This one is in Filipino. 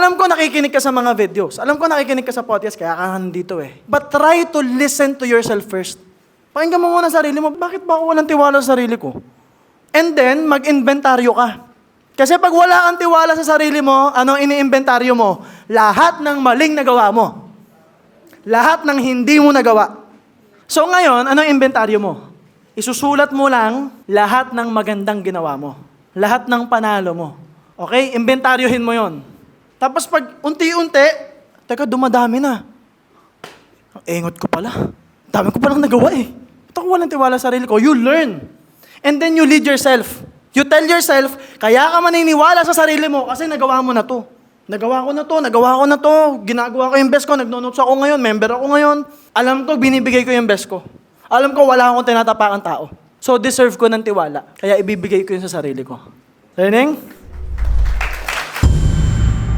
Alam ko nakikinig ka sa mga videos. Alam ko nakikinig ka sa podcast, kaya ka nandito eh. But try to listen to yourself first. Pakinggan mo muna sarili mo, bakit ba ako walang tiwala sa sarili ko? And then, mag-inventaryo ka. Kasi pag wala kang tiwala sa sarili mo, anong ini-inventaryo mo? Lahat ng maling nagawa mo. Lahat ng hindi mo nagawa. So ngayon, anong inventaryo mo? Isusulat mo lang lahat ng magandang ginawa mo. Lahat ng panalo mo. Okay? Inventaryohin mo yon. Tapos pag unti-unti, teka, dumadami na. Ang engot ko pala. Dami ko palang nagawa eh. Ba't ako walang tiwala sa sarili ko? You learn. And then you lead yourself. You tell yourself, kaya ka maniniwala sa sarili mo kasi nagawa mo na to. Nagawa ko na to. Ginagawa ko yung best ko. Nagno-notes ako ngayon. Member ako ngayon. Alam ko, binibigay ko yung best ko. Alam ko, wala akong tinatapakang tao. So, deserve ko ng tiwala. Kaya ibibigay ko yun sa sarili ko. Learning?